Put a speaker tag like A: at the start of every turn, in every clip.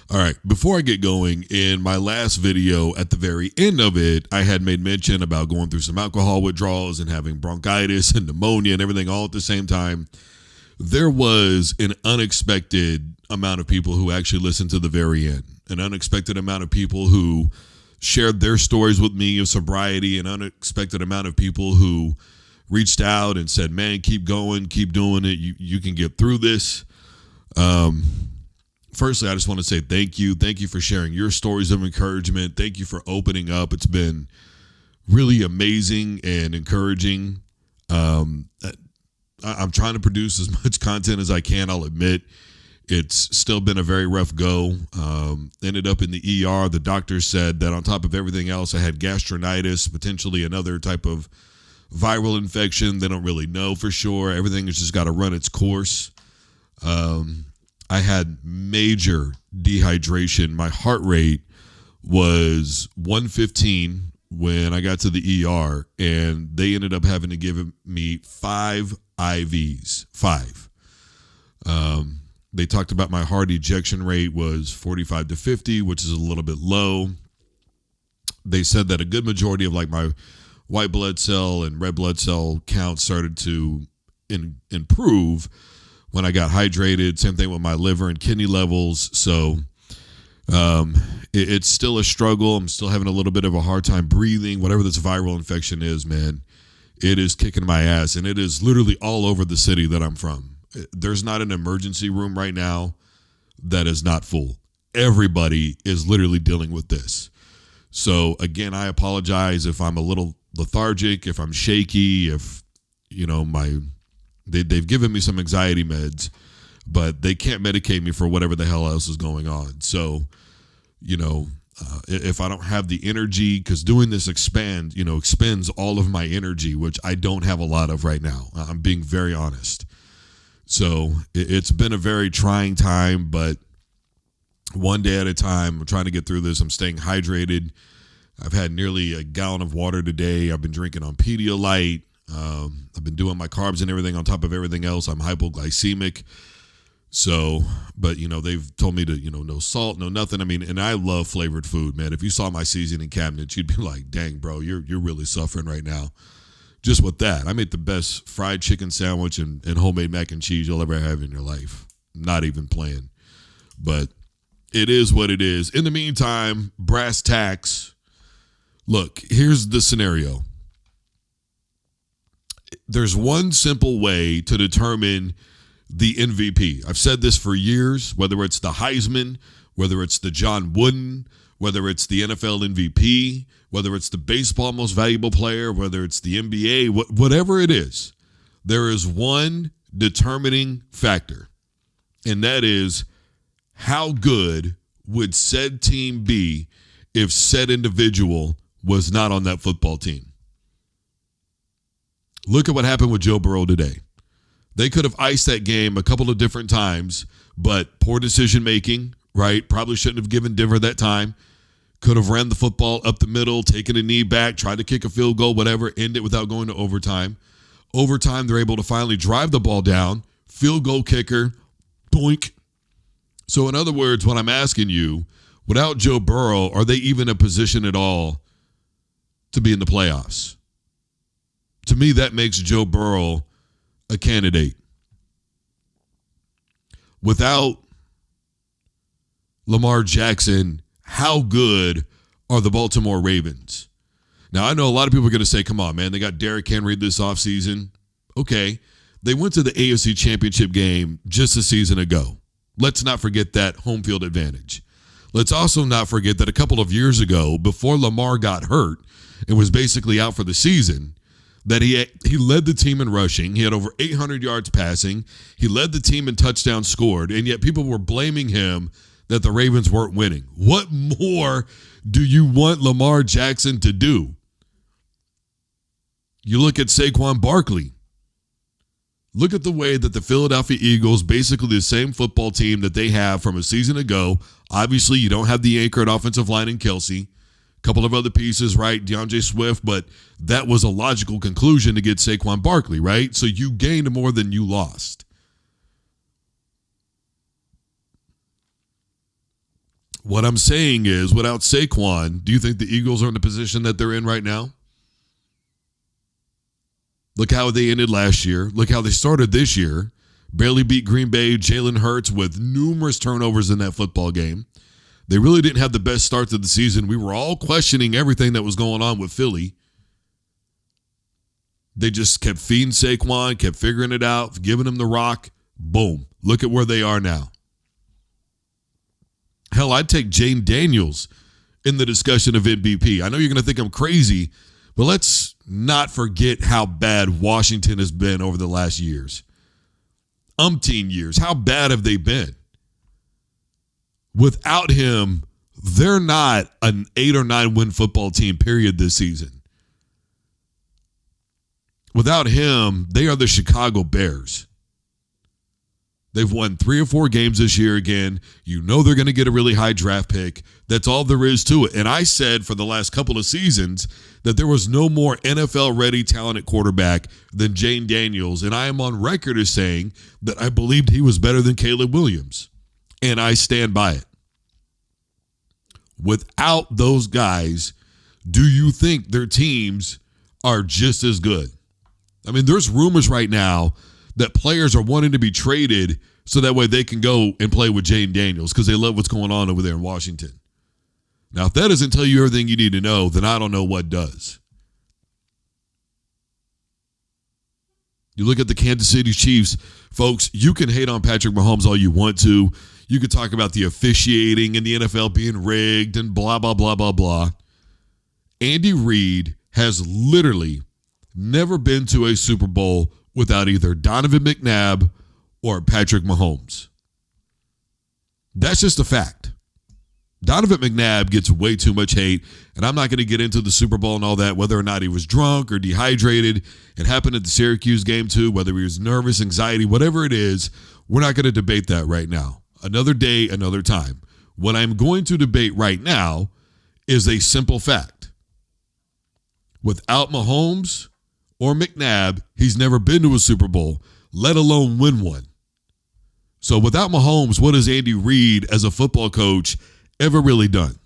A: All right, before I get going, in my last video, at the very end of it, I had made mention about going through some alcohol withdrawals and having bronchitis and pneumonia and everything all at the same time. There was an unexpected amount of people who actually listened to the very end, an unexpected amount of people who shared their stories with me of sobriety, an unexpected amount of people who reached out and said, man, keep going, keep doing it. You can get through this. Firstly, I just want to say thank you. Thank you for sharing your stories of encouragement. Thank you for opening up. It's been really amazing and encouraging. I'm trying to produce as much content as I can. I'll admit it's still been a very rough go. Ended up in the ER. The doctor said that on top of everything else, I had gastronitis, potentially another type of viral infection. They don't really know for sure. Everything has just got to run its course. I had major dehydration. My heart rate was 115 when I got to the ER, and they ended up having to give me 5 IVs. 5. They talked about my heart ejection rate was 45 to 50, which is a little bit low. They said that a good majority of like my white blood cell and red blood cell count started to improve when I got hydrated. Same thing with my liver and kidney levels. So it's still a struggle. I'm still having a little bit of a hard time breathing. Whatever this viral infection is, man, it is kicking my ass. And it is literally all over the city that I'm from. There's not an emergency room right now that is not full. Everybody is literally dealing with this. So again, I apologize if I'm a little lethargic, if I'm shaky, if, they've given me some anxiety meds, but they can't medicate me for whatever the hell else is going on. So, if I don't have the energy, because doing this expends all of my energy, which I don't have a lot of right now. I'm being very honest. So it's been a very trying time, but one day at a time, I'm trying to get through this. I'm staying hydrated. I've had nearly a gallon of water today. I've been drinking on Pedialyte. I've been doing my carbs and everything on top of everything else. I'm hypoglycemic. So, but they've told me to, no salt, no nothing. I mean, and I love flavored food, man. If you saw my seasoning cabinet, you'd be like, dang, bro, you're really suffering right now. Just with that, I made the best fried chicken sandwich and homemade mac and cheese you'll ever have in your life. Not even playing. But it is what it is. In the meantime, brass tacks. Look, here's the scenario. There's one simple way to determine the MVP. I've said this for years, whether it's the Heisman, whether it's the John Wooden, whether it's the NFL MVP, whether it's the baseball most valuable player, whether it's the NBA, whatever it is, there is one determining factor, and that is how good would said team be if said individual was not on that football team. Look at what happened with Joe Burrow today. They could have iced that game a couple of different times, but poor decision making, right? Probably shouldn't have given Denver that time. Could have ran the football up the middle, taken a knee back, tried to kick a field goal, whatever, end it without going to overtime. Overtime, they're able to finally drive the ball down, field goal kicker, boink. So in other words, what I'm asking you, without Joe Burrow, are they even in a position at all to be in the playoffs? To me, that makes Joe Burrow a candidate. Without Lamar Jackson, how good are the Baltimore Ravens? Now, I know a lot of people are going to say, come on, man, they got Derrick Henry this offseason. Okay, they went to the AFC Championship game just a season ago. Let's not forget that home field advantage. Let's also not forget that a couple of years ago, before Lamar got hurt and was basically out for the season, that he led the team in rushing. He had over 800 yards passing. He led the team in touchdowns scored, and yet people were blaming him that the Ravens weren't winning. What more do you want Lamar Jackson to do? You look at Saquon Barkley. Look at the way that the Philadelphia Eagles, basically the same football team that they have from a season ago. Obviously, you don't have the anchor at offensive line in Kelsey. A couple of other pieces, right? DeAndre Swift, but that was a logical conclusion to get Saquon Barkley, right? So you gained more than you lost. What I'm saying is, without Saquon, do you think the Eagles are in the position that they're in right now? Look how they ended last year. Look how they started this year. Barely beat Green Bay, Jalen Hurts with numerous turnovers in that football game. They really didn't have the best start to the season. We were all questioning everything that was going on with Philly. They just kept feeding Saquon, kept figuring it out, giving him the rock. Boom. Look at where they are now. Hell, I'd take Jane Daniels in the discussion of MVP. I know you're going to think I'm crazy, but let's not forget how bad Washington has been over the last years. Umpteen years. How bad have they been? Without him, they're not an 8 or 9 win football team, period, this season. Without him, they are the Chicago Bears. They've won 3 or 4 games this year again. You know they're going to get a really high draft pick. That's all there is to it. And I said for the last couple of seasons that there was no more NFL-ready, talented quarterback than Jane Daniels. And I am on record as saying that I believed he was better than Caleb Williams. And I stand by it. Without those guys, do you think their teams are just as good? I mean, there's rumors right now that players are wanting to be traded so that way they can go and play with Jane Daniels because they love what's going on over there in Washington. Now, if that doesn't tell you everything you need to know, then I don't know what does. You look at the Kansas City Chiefs, folks, you can hate on Patrick Mahomes all you want to. You could talk about the officiating in the NFL being rigged and blah, blah, blah, blah, blah. Andy Reid has literally never been to a Super Bowl without either Donovan McNabb or Patrick Mahomes. That's just a fact. Donovan McNabb gets way too much hate, and I'm not going to get into the Super Bowl and all that, whether or not he was drunk or dehydrated. It happened at the Syracuse game too, whether he was nervous, anxiety, whatever it is. We're not going to debate that right now. Another day, another time. What I'm going to debate right now is a simple fact. Without Mahomes or McNabb, he's never been to a Super Bowl, let alone win one. So without Mahomes, what has Andy Reid as a football coach ever really done?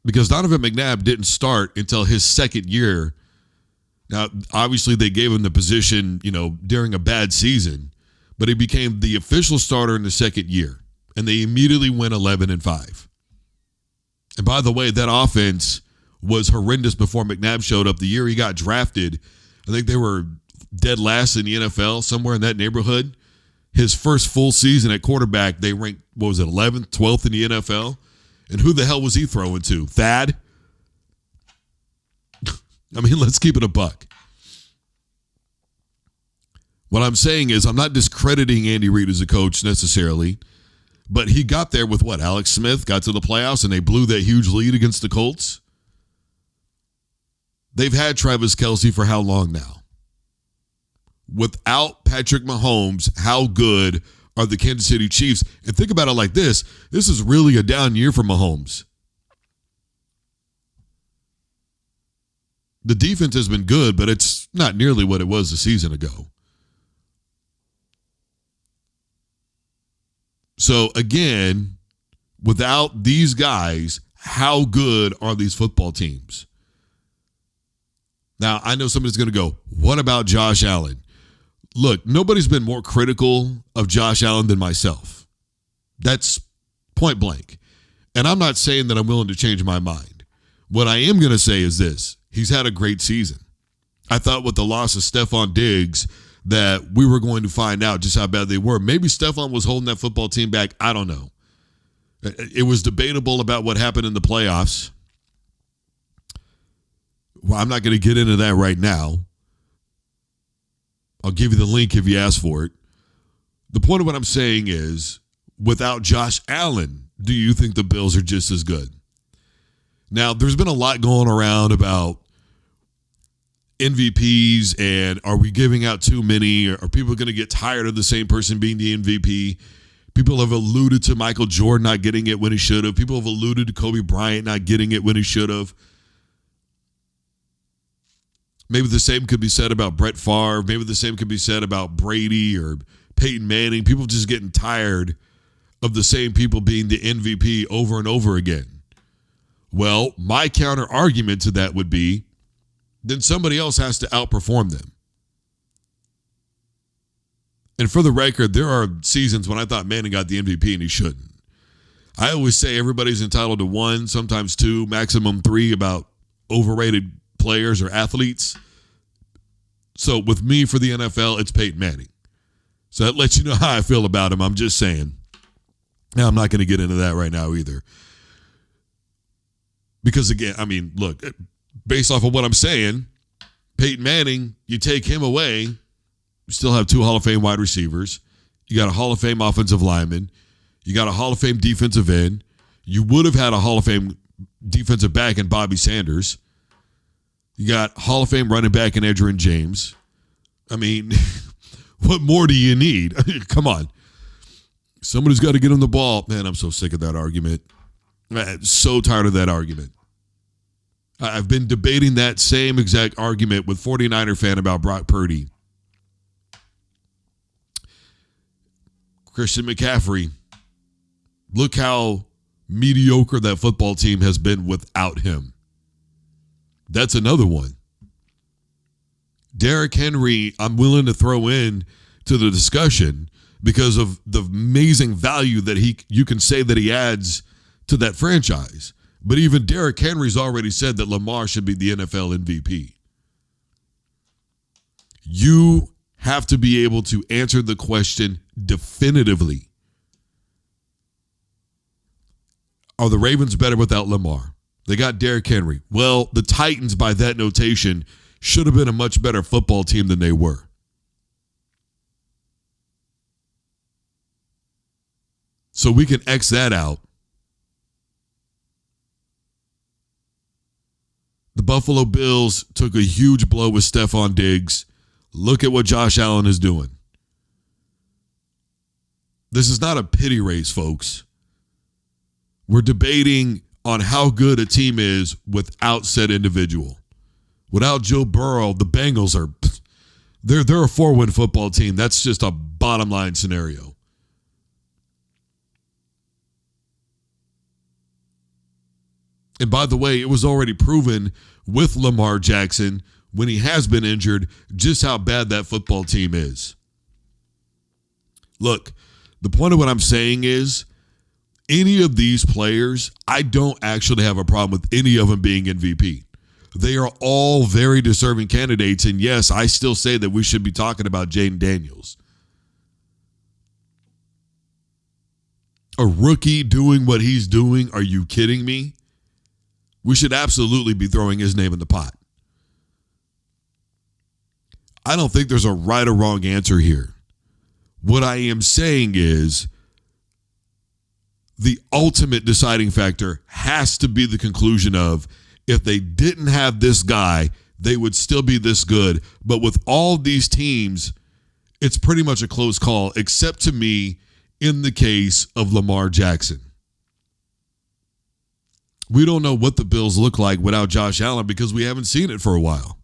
A: Because Donovan McNabb didn't start until his second year. Now, obviously, they gave him the position, during a bad season, but he became the official starter in the second year, and they immediately went 11-5. And by the way, that offense was horrendous before McNabb showed up. The year he got drafted, I think they were dead last in the NFL, somewhere in that neighborhood. His first full season at quarterback, they ranked, 11th, 12th in the NFL? And who the hell was he throwing to? Thad? I mean, let's keep it a buck. What I'm saying is I'm not discrediting Andy Reid as a coach necessarily, but he got there with what? Alex Smith got to the playoffs and they blew that huge lead against the Colts. They've had Travis Kelce for how long now? Without Patrick Mahomes, how good are the Kansas City Chiefs? And think about it like this. This is really a down year for Mahomes. The defense has been good, but it's not nearly what it was a season ago. So again, without these guys, how good are these football teams? Now, I know somebody's going to go, what about Josh Allen? Look, nobody's been more critical of Josh Allen than myself. That's point blank. And I'm not saying that I'm willing to change my mind. What I am going to say is this. He's had a great season. I thought with the loss of Stephon Diggs that we were going to find out just how bad they were. Maybe Stephon was holding that football team back. I don't know. It was debatable about what happened in the playoffs. Well, I'm not going to get into that right now. I'll give you the link if you ask for it. The point of what I'm saying is, without Josh Allen, do you think the Bills are just as good? Now, there's been a lot going around about MVPs and are we giving out too many? Are people going to get tired of the same person being the MVP? People have alluded to Michael Jordan not getting it when he should have. People have alluded to Kobe Bryant not getting it when he should have. Maybe the same could be said about Brett Favre. Maybe the same could be said about Brady or Peyton Manning. People just getting tired of the same people being the MVP over and over again. Well, my counter argument to that would be, then somebody else has to outperform them. And for the record, there are seasons when I thought Manning got the MVP and he shouldn't. I always say everybody's entitled to 1, sometimes 2, maximum 3 about overrated players or athletes. So with me for the NFL, it's Peyton Manning. So that lets you know how I feel about him. I'm just saying. Now, I'm not going to get into that right now either. Because again, I mean, look, based off of what I'm saying, Peyton Manning, you take him away, you still have 2 Hall of Fame wide receivers. You got a Hall of Fame offensive lineman. You got a Hall of Fame defensive end. You would have had a Hall of Fame defensive back in Bobby Sanders. You got Hall of Fame running back in Edgerrin James. I mean, what more do you need? Come on. Somebody's got to get him the ball. Man, I'm so sick of that argument. I'm so tired of that argument. I've been debating that same exact argument with 49er fan about Brock Purdy. Christian McCaffrey. Look how mediocre that football team has been without him. That's another one. Derrick Henry, I'm willing to throw in to the discussion because of the amazing value that you can say that he adds to that franchise. But even Derrick Henry's already said that Lamar should be the NFL MVP. You have to be able to answer the question definitively. Are the Ravens better without Lamar? They got Derrick Henry. Well, the Titans, by that notation, should have been a much better football team than they were. So we can X that out. The Buffalo Bills took a huge blow with Stephon Diggs. Look at what Josh Allen is doing. This is not a pity race, folks. We're debating on how good a team is without said individual. Without Joe Burrow, the Bengals are they're a 4-win football team. That's just a bottom line scenario. And by the way, it was already proven with Lamar Jackson when he has been injured just how bad that football team is. Look, the point of what I'm saying is any of these players, I don't actually have a problem with any of them being MVP. They are all very deserving candidates. And yes, I still say that we should be talking about Jaden Daniels. A rookie doing what he's doing, are you kidding me? We should absolutely be throwing his name in the pot. I don't think there's a right or wrong answer here. What I am saying is the ultimate deciding factor has to be the conclusion of if they didn't have this guy, they would still be this good. But with all these teams, it's pretty much a close call, except to me in the case of Lamar Jackson. We don't know what the Bills look like without Josh Allen because we haven't seen it for a while.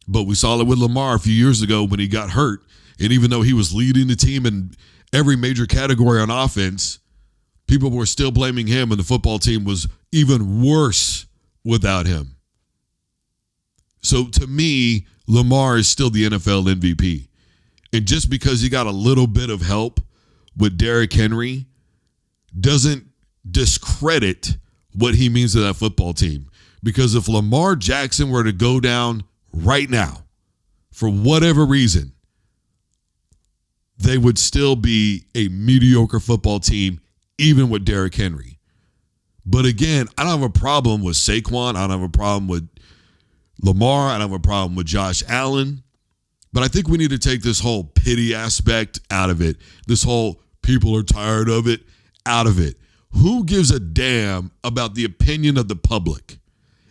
A: But we saw it with Lamar a few years ago when he got hurt. And even though he was leading the team in every major category on offense, people were still blaming him, and the football team was even worse without him. So to me, Lamar is still the NFL MVP. And just because he got a little bit of help with Derrick Henry doesn't discredit what he means to that football team. Because if Lamar Jackson were to go down right now, for whatever reason, they would still be a mediocre football team, even with Derrick Henry. But again, I don't have a problem with Saquon. I don't have a problem with Lamar. I don't have a problem with Josh Allen. But I think we need to take this whole pity aspect out of it. This whole people are tired of it, out of it. Who gives a damn about the opinion of the public?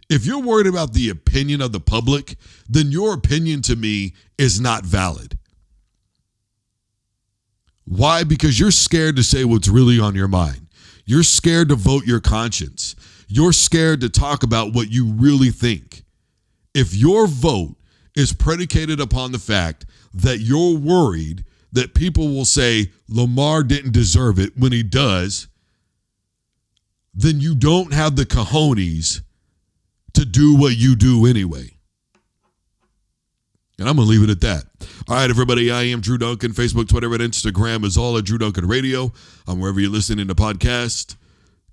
A: If you're worried about the opinion of the public, then your opinion to me is not valid. Why? Because you're scared to say what's really on your mind. You're scared to vote your conscience. You're scared to talk about what you really think. If your vote is predicated upon the fact that you're worried that people will say Lamar didn't deserve it when he does, then you don't have the cojones to do what you do anyway. And I'm going to leave it at that. All right, everybody, I am Drew Duncan. Facebook, Twitter, and Instagram is all at Drew Duncan Radio. I'm wherever you're listening to podcast.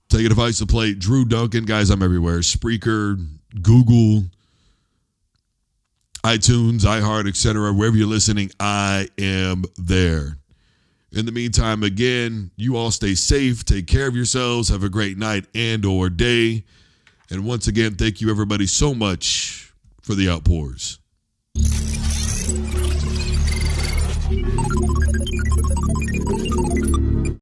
A: Take a device to play Drew Duncan. Guys, I'm everywhere. Spreaker, Google, iTunes, iHeart, etc. Wherever you're listening, I am there. In the meantime, again, you all stay safe. Take care of yourselves. Have a great night and or day. And once again, thank you, everybody, so much for the outpours.